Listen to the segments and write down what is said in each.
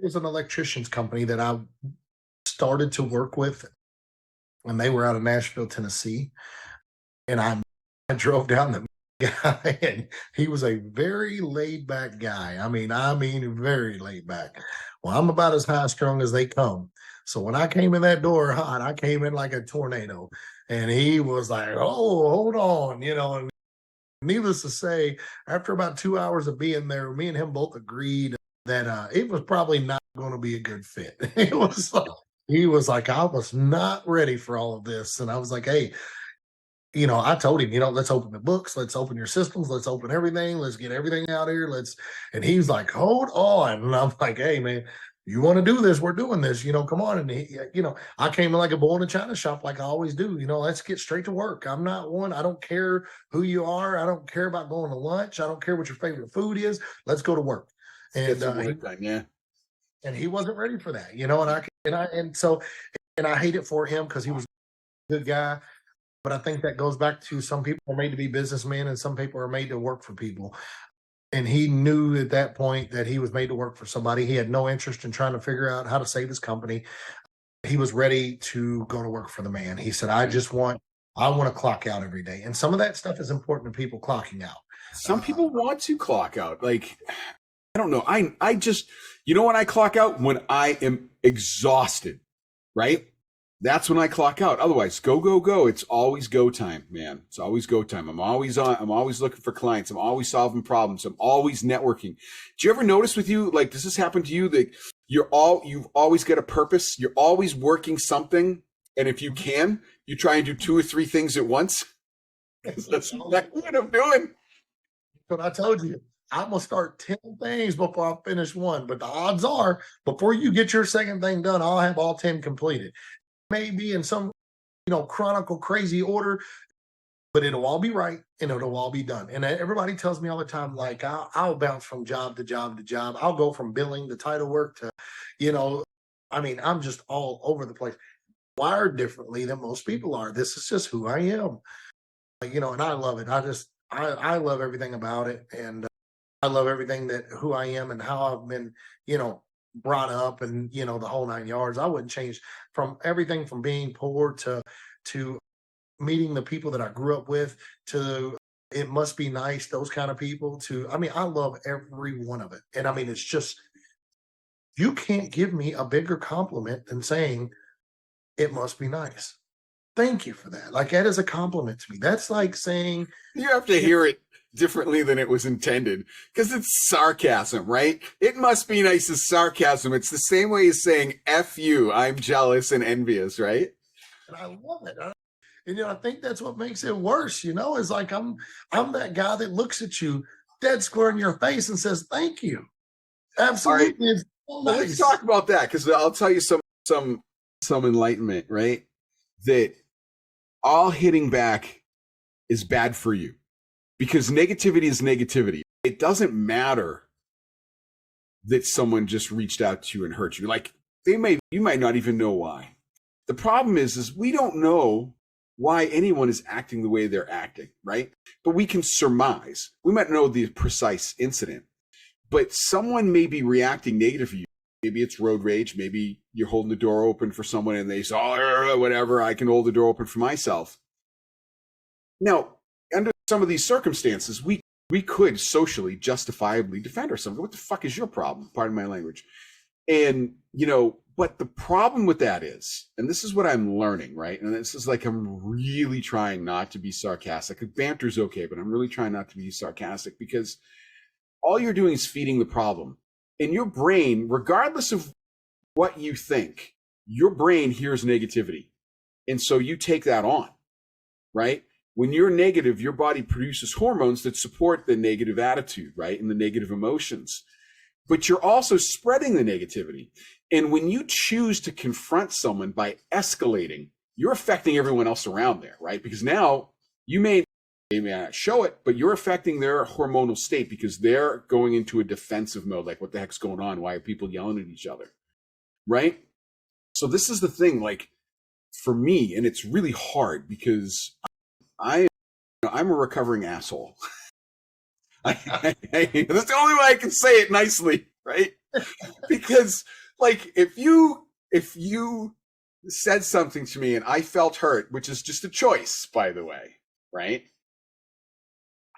was an electrician's company that I started to work with, and they were out of Nashville, Tennessee. And I drove down the guy, and he was a very laid back guy. I mean, very laid back. Well, I'm about as high strung as they come. So when I came in that door hot, I came in like a tornado. And he was like, "Oh, hold on," and needless to say, after about 2 hours of being there, me and him both agreed that it was probably not going to be a good fit. He was like, I was not ready for all of this. And I was like, hey, I told him, let's open the books, let's open your systems, let's open everything, let's get everything out here. And he's like, hold on. And I'm like, hey, man, you want to do this? We're doing this, come on. And I came in like a bull in a china shop, like I always do. Let's get straight to work. I'm not one. I don't care who you are. I don't care about going to lunch. I don't care what your favorite food is. Let's go to work. And yeah. And he wasn't ready for that, and I hate it for him because he was a good guy. But I think that goes back to some people are made to be businessmen and some people are made to work for people. And he knew at that point that he was made to work for somebody. He had no interest in trying to figure out how to save his company. He was ready to go to work for the man. He said, I want to clock out every day. And some of that stuff is important to people clocking out. Some people want to clock out. Like, I don't know. I just, when I clock out? When I am exhausted, right? That's when I clock out. Otherwise, go, go, go. It's always go time, man. It's always go time. I'm always on. I'm always looking for clients. I'm always solving problems. I'm always networking. Do you ever notice with you, like, does this happen to you that you've always got a purpose? You're always working something. And if you can, you try and do 2 or 3 things at once. That's exactly what I'm doing. But I told you, I'm going to start 10 things before I finish one. But the odds are, before you get your second thing done, I'll have all 10 completed. Maybe in some, chronicle crazy order, but it'll all be right and it'll all be done. And everybody tells me all the time, like, I'll bounce from job to job to job. I'll go from billing to title work to, I'm just all over the place, wired differently than most people are. This is just who I am, and I love it. I love everything about it. And I love everything that who I am and how I've been, brought up and, the whole 9 yards. I wouldn't change from everything from being poor to meeting the people that I grew up with, to it must be nice, those kind of people, I love every one of it. And it's just, you can't give me a bigger compliment than saying it must be nice. Thank you for that. Like, that is a compliment to me. That's like saying, you have to hear it differently than it was intended, because it's sarcasm, right? It must be nice as sarcasm. It's the same way as saying F you, I'm jealous and envious, right? And I love it. And I think that's what makes it worse, is like I'm that guy that looks at you dead square in your face and says thank you. Absolutely. Right. It's so nice. Let's talk about that, because I'll tell you some enlightenment, right? That all hitting back is bad for you. Because negativity is negativity. It doesn't matter that someone just reached out to you and hurt you. Like, you might not even know why. The problem is we don't know why anyone is acting the way they're acting, right? But we can surmise. We might know the precise incident, but someone may be reacting negatively. Maybe it's road rage. Maybe you're holding the door open for someone and they say, oh, whatever, I can hold the door open for myself. Now, under some of these circumstances, we could socially justifiably defend ourselves. What the fuck is your problem? Pardon my language. And, but the problem with that is, and this is what I'm learning, right? And this is like, I'm really trying not to be sarcastic. Banter's okay, but I'm really trying not to be sarcastic, because all you're doing is feeding the problem. In your brain, regardless of what you think, your brain hears negativity. And so you take that on, right? When you're negative, your body produces hormones that support the negative attitude, right? And the negative emotions. But you're also spreading the negativity. And when you choose to confront someone by escalating, you're affecting everyone else around there, right? Because now they may not show it, but you're affecting their hormonal state, because they're going into a defensive mode. Like, what the heck's going on? Why are people yelling at each other? Right? So this is the thing, like, for me, and it's really hard because I'm a recovering asshole. That's the only way I can say it nicely, right? Because like if you said something to me and I felt hurt, which is just a choice, by the way, right?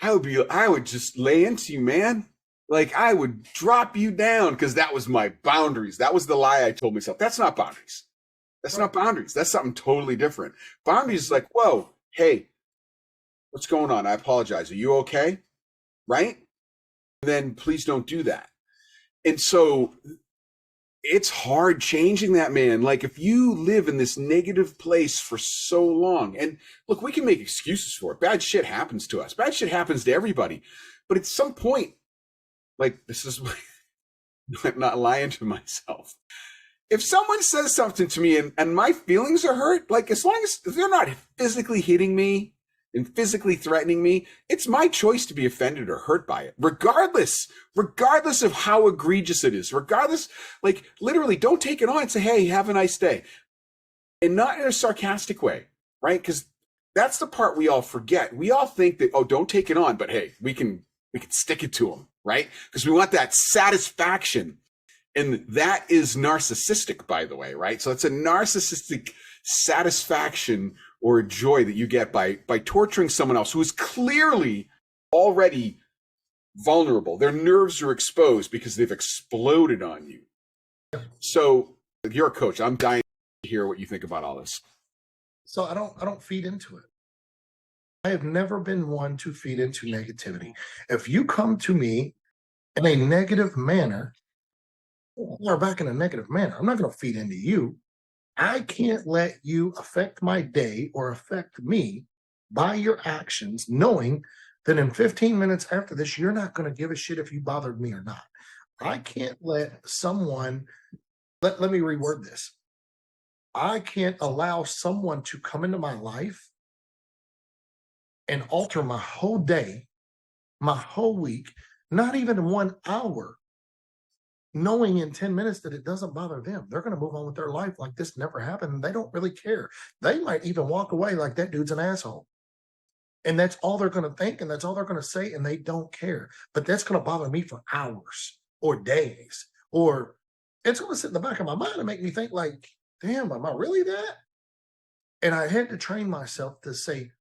I would just lay into you, man. Like I would drop you down because that was my boundaries. That was the lie I told myself. That's not boundaries. That's not boundaries. That's something totally different. Boundaries is like, whoa, hey, what's going on? I apologize. Are you okay? Right? Then please don't do that. And so it's hard changing that, man. Like if you live in this negative place for so long, and look, we can make excuses for it. Bad shit happens to us. Bad shit happens to everybody. But at some point, like this is I'm not lying to myself. If someone says something to me and my feelings are hurt, like as long as they're not physically hitting me and physically threatening me, it's my choice to be offended or hurt by it, regardless of how egregious it is, regardless, like literally don't take it on and say, hey, have a nice day. And not in a sarcastic way, right? Because that's the part we all forget. We all think that, oh, don't take it on, but hey, we can stick it to them, right? Because we want that satisfaction. And that is narcissistic, by the way, right? So it's a narcissistic satisfaction or joy that you get by torturing someone else who is clearly already vulnerable. Their nerves are exposed because they've exploded on you. So you're a coach. I'm dying to hear what you think about all this. So I don't feed into it. I have never been one to feed into negativity. If you come to me in a negative manner, or back in a negative manner, I'm not going to feed into you. I can't let you affect my day or affect me by your actions, knowing that in 15 minutes after this, you're not going to give a shit if you bothered me or not. I can't let someone, let me reword this. I can't allow someone to come into my life and alter my whole day, my whole week, not even in 1 hour, knowing in 10 minutes that it doesn't bother them. They're going to move on with their life like this never happened. And they don't really care. They might even walk away like that dude's an asshole. And that's all they're going to think. And that's all they're going to say. And they don't care. But that's going to bother me for hours or days. Or it's going to sit in the back of my mind and make me think like, damn, am I really that? And I had to train myself to say,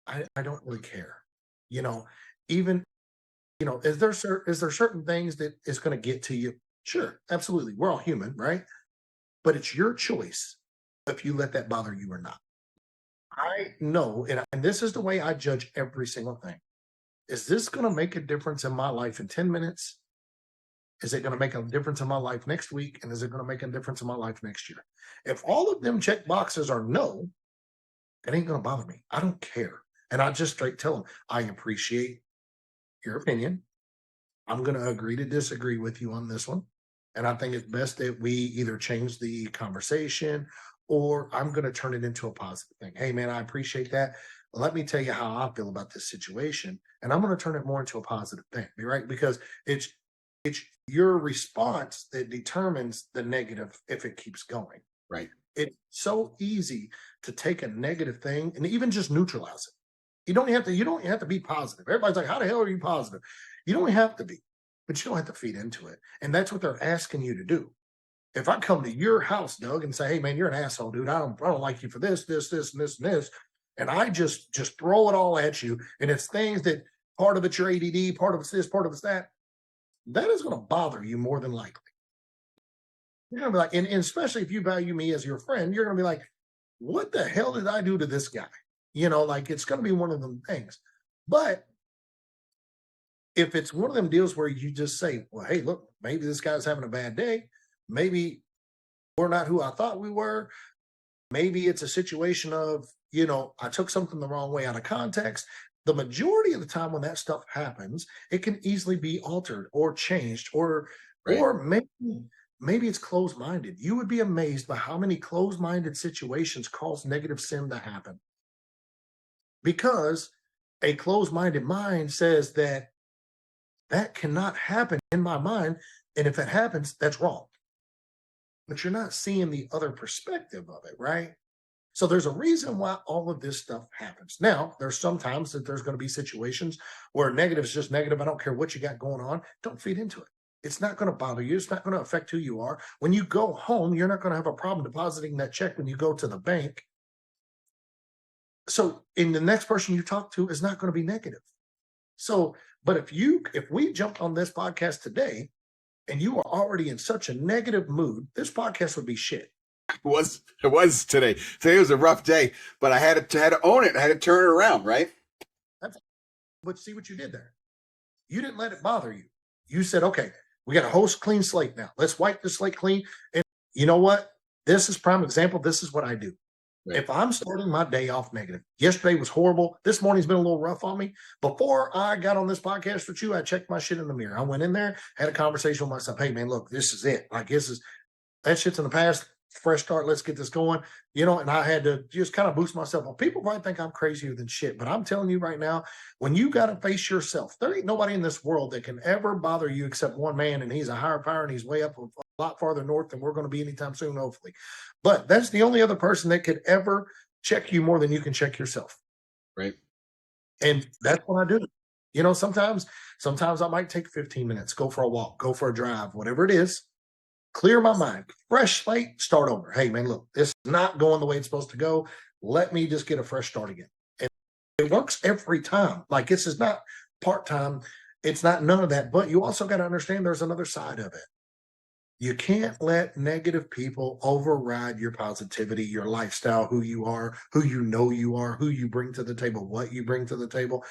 I don't really care. You know, even is there certain things that is going to get to you? Sure, absolutely. We're all human, right? But it's your choice if you let that bother you or not. I know, and this is the way I judge every single thing. Is this going to make a difference in my life in 10 minutes? Is it going to make a difference in my life next week? And is it going to make a difference in my life next year? If all of them check boxes are no, it ain't going to bother me. I don't care. And I just straight tell them, I appreciate your opinion. I'm going to agree to disagree with you on this one. And I think it's best that we either change the conversation or I'm going to turn it into a positive thing. Hey, man, I appreciate that. Let me tell you how I feel about this situation. And I'm going to turn it more into a positive thing, right? Because it's your response that determines the negative if it keeps going. Right. It's so easy to take a negative thing and even just neutralize it. You don't have to be positive. Everybody's like, how the hell are you positive? You don't have to be, but you don't have to feed into it. And that's what they're asking you to do. If I come to your house, Doug, and say, hey man, you're an asshole, dude. I don't like you for this, and this, and I just throw it all at you, and it's things that part of it's your ADD, part of it's this, part of it's that, that is going to bother you more than likely. You're going to be like, and especially if you value me as your friend, you're going to be like, what the hell did I do to this guy? Like it's going to be one of them things. But if it's one of them deals where you just say, well, hey, look, maybe this guy's having a bad day. Maybe we're not who I thought we were. Maybe it's a situation of, I took something the wrong way out of context. The majority of the time when that stuff happens, it can easily be altered or changed or maybe it's closed-minded. You would be amazed by how many closed-minded situations cause negative sin to happen. Because a closed-minded mind says that cannot happen in my mind. And if it happens, that's wrong. But you're not seeing the other perspective of it, right? So there's a reason why all of this stuff happens. Now, there's sometimes that there's going to be situations where negative is just negative. I don't care what you got going on. Don't feed into it. It's not going to bother you. It's not going to affect who you are. When you go home, you're not going to have a problem depositing that check when you go to the bank. So, and the next person you talk to is not going to be negative. So, but if we jumped on this podcast today and you are already in such a negative mood, this podcast would be shit. It was today. Today was a rough day, but I had to own it. I had to turn it around, right? But see what you did there. You didn't let it bother you. You said, okay, we got a whole clean slate now. Let's wipe the slate clean. And you know what? This is prime example. This is what I do. Right. If I'm starting my day off negative, yesterday was horrible. This morning's been a little rough on me. Before I got on this podcast with you, I checked my shit in the mirror. I went in there, had a conversation with myself. Hey, man, look, this is it. Like, that shit's in the past. Fresh start. Let's get this going. And I had to just kind of boost myself up. People might think I'm crazier than shit, but I'm telling you right now, when you got to face yourself, there ain't nobody in this world that can ever bother you except one man, and he's a higher power, and he's way up a lot farther north than we're going to be anytime soon, hopefully. But that's the only other person that could ever check you more than you can check yourself. Right. And that's what I do. Sometimes I might take 15 minutes, go for a walk, go for a drive, whatever it is. Clear my mind, fresh slate, start over. Hey, man, look, this is not going the way it's supposed to go. Let me just get a fresh start again. And it works every time. Like, this is not part-time. It's not none of that. But you also got to understand there's another side of it. You can't let negative people override your positivity, your lifestyle, who you are, who you are, who you bring to the table, what you bring to the table.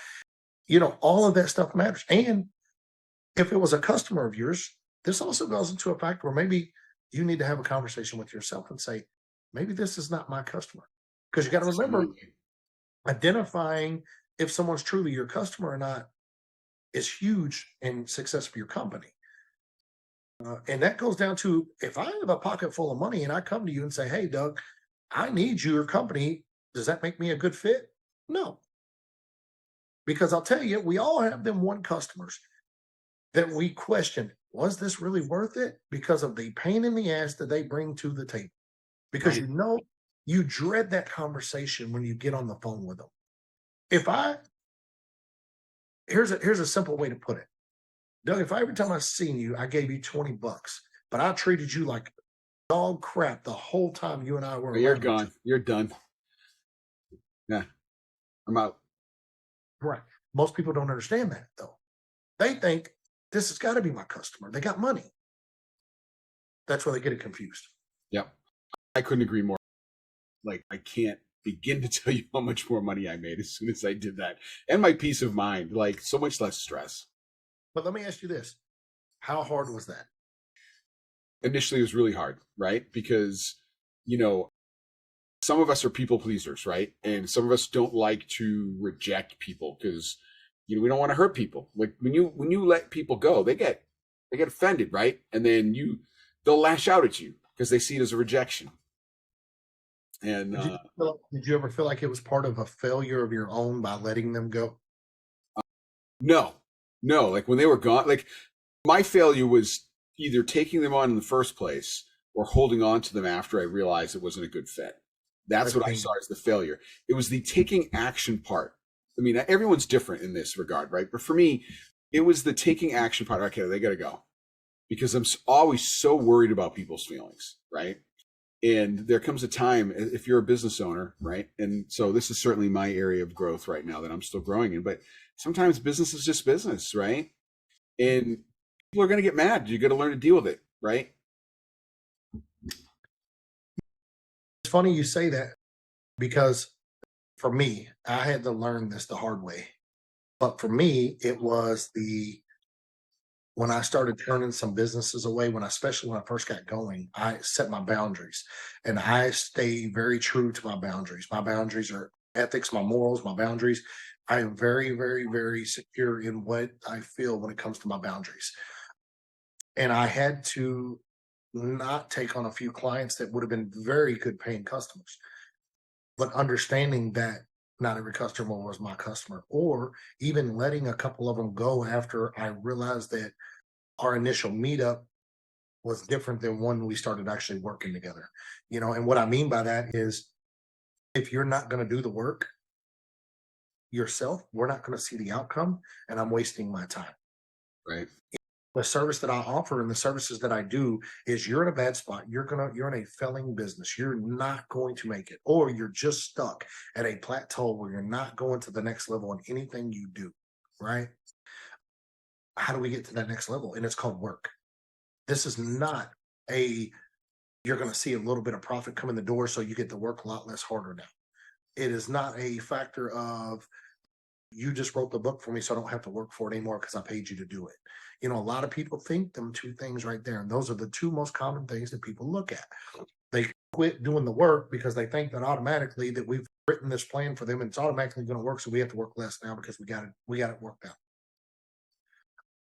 All of that stuff matters. And if it was a customer of yours, this also goes into a fact where maybe you need to have a conversation with yourself and say, maybe this is not my customer. Because you got to remember, identifying if someone's truly your customer or not is huge in success for your company. And that goes down to, if I have a pocket full of money and I come to you and say, hey, Doug, I need your company. Does that make me a good fit? No. Because I'll tell you, we all have them one customers that we question, was this really worth it? Because of the pain in the ass that they bring to the table. Because you dread that conversation when you get on the phone with them. Here's a simple way to put it. Doug, if every time I seen you, I gave you $20, but I treated you like dog crap the whole time you and I were. You're gone. You're done. Yeah. I'm out. Right. Most people don't understand that, though. They think, this has got to be my customer. They got money. That's where they get it confused. Yep. I couldn't agree more. Like, I can't begin to tell you how much more money I made as soon as I did that. And my peace of mind, like, so much less stress. But let me ask you this. How hard was that? Initially, it was really hard, right? Because, some of us are people pleasers, right? And some of us don't like to reject people because, we don't want to hurt people. Like, when you let people go, they get offended, right? And then they'll lash out at you because they see it as a rejection. And did you ever feel like it was part of a failure of your own by letting them go? No. Like, when they were gone, like, my failure was either taking them on in the first place or holding on to them after I realized it wasn't a good fit. That's what I saw as the failure. It was the taking action part. I mean, everyone's different in this regard, right? But for me, it was the taking action part. Okay, they got to go, because I'm always so worried about people's feelings, right? And there comes a time, if you're a business owner, right? And so this is certainly my area of growth right now that I'm still growing in, but sometimes business is just business, right? And people are going to get mad. You got to learn to deal with it, right? It's funny you say that, because for me, I had to learn this the hard way. But for me, it was when I started turning some businesses away, especially when I first got going, I set my boundaries, and I stay very true to my boundaries. My boundaries are ethics, my morals, my boundaries. I am very, very, very secure in what I feel when it comes to my boundaries. And I had to not take on a few clients that would have been very good paying customers, but understanding that not every customer was my customer, or even letting a couple of them go after I realized that our initial meetup was different than when we started actually working together. And what I mean by that is, if you're not going to do the work yourself, we're not going to see the outcome, and I'm wasting my time. Right. The service that I offer and the services that I do is you're in a bad spot. You're in a failing business. You're not going to make it, or you're just stuck at a plateau where you're not going to the next level in anything you do. Right? How do we get to that next level? And it's called work. This is not a you're going to see a little bit of profit come in the door, so you get to work a lot less harder now. It is not a factor of you just wrote the book for me, so I don't have to work for it anymore because I paid you to do it. You know, a lot of people think them two things right there. And those are the two most common things that people look at. They quit doing the work because they think that automatically that we've written this plan for them and it's automatically going to work. So we have to work less now because we got it worked out.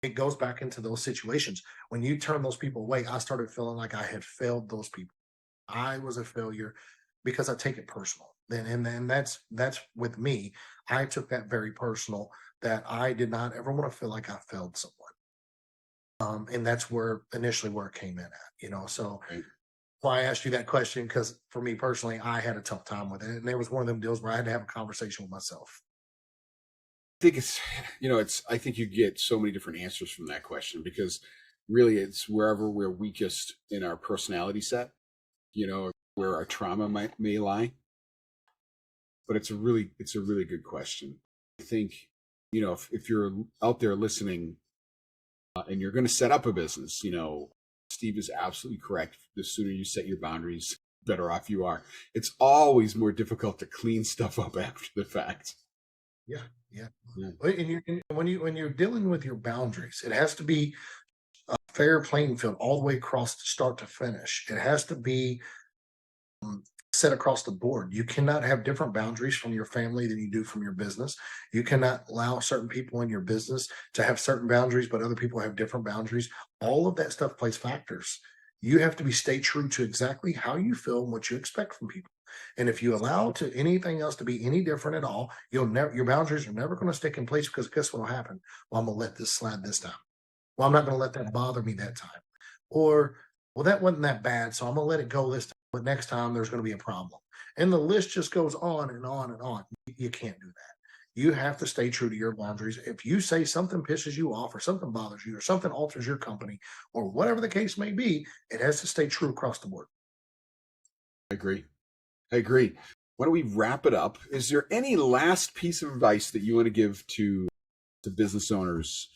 It goes back into those situations. When you turn those people away, I started feeling like I had failed those people. I was a failure because I take it personal. And that's with me. I took that very personal, that I did not ever want to feel like I failed someone. And that's where initially where it came in at, so Right. why I asked you that question, because for me personally, I had a tough time with it. And there was one of them deals where I had to have a conversation with myself. I think I think you get so many different answers from that question, because really it's wherever we're weakest in our personality set, where our trauma may lie. But it's a really good question. I think, if you're out there listening and you're going to set up a business, Steve is absolutely correct. The sooner you set your boundaries, the better off you are. It's always more difficult to clean stuff up after the fact. Yeah. And when you're dealing with your boundaries, it has to be a fair playing field all the way across, start to finish. It has to be set across the board. You cannot have different boundaries from your family than you do from your business. You cannot allow certain people in your business to have certain boundaries, but other people have different boundaries. All of that stuff plays factors. You have to stay true to exactly how you feel and what you expect from people. And if you allow to anything else to be any different at all, your boundaries are never going to stick in place, because guess what will happen? Well, I'm going to let this slide this time. Well, I'm not going to let that bother me that time. Or, well, that wasn't that bad, so I'm going to let it go this time. But next time there's going to be a problem. And the list just goes on and on and on. You can't do that. You have to stay true to your boundaries. If you say something pisses you off or something bothers you or something alters your company or whatever the case may be, it has to stay true across the board. I agree. Why don't we wrap it up? Is there any last piece of advice that you want to give to business owners?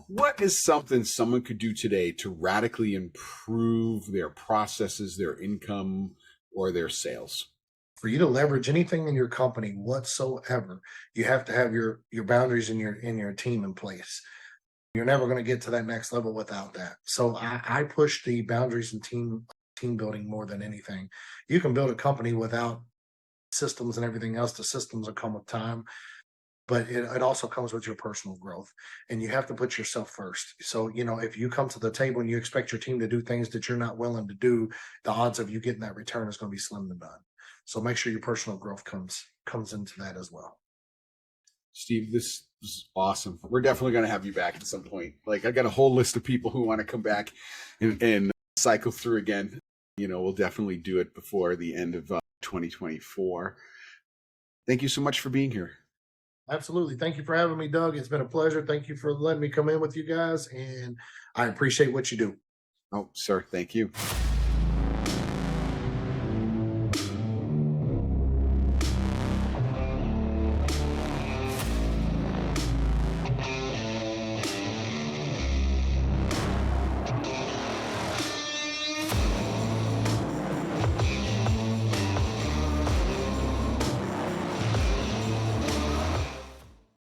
What is something someone could do today to radically improve their processes, their income, or their sales? For you to leverage anything in your company whatsoever, you have to have your boundaries in your team in place. You're never going to get to that next level without that. So I push the boundaries and team building more than anything. You can build a company without systems and everything else. The systems will come with time. But it also comes with your personal growth, and you have to put yourself first. So, if you come to the table and you expect your team to do things that you're not willing to do, the odds of you getting that return is going to be slim to none. So make sure your personal growth comes into that as well. Steve, this is awesome. We're definitely going to have you back at some point. Like, I got a whole list of people who want to come back and cycle through again. We'll definitely do it before the end of 2024. Thank you so much for being here. Absolutely. Thank you for having me, Doug. It's been a pleasure. Thank you for letting me come in with you guys, and I appreciate what you do. Oh, sir, thank you.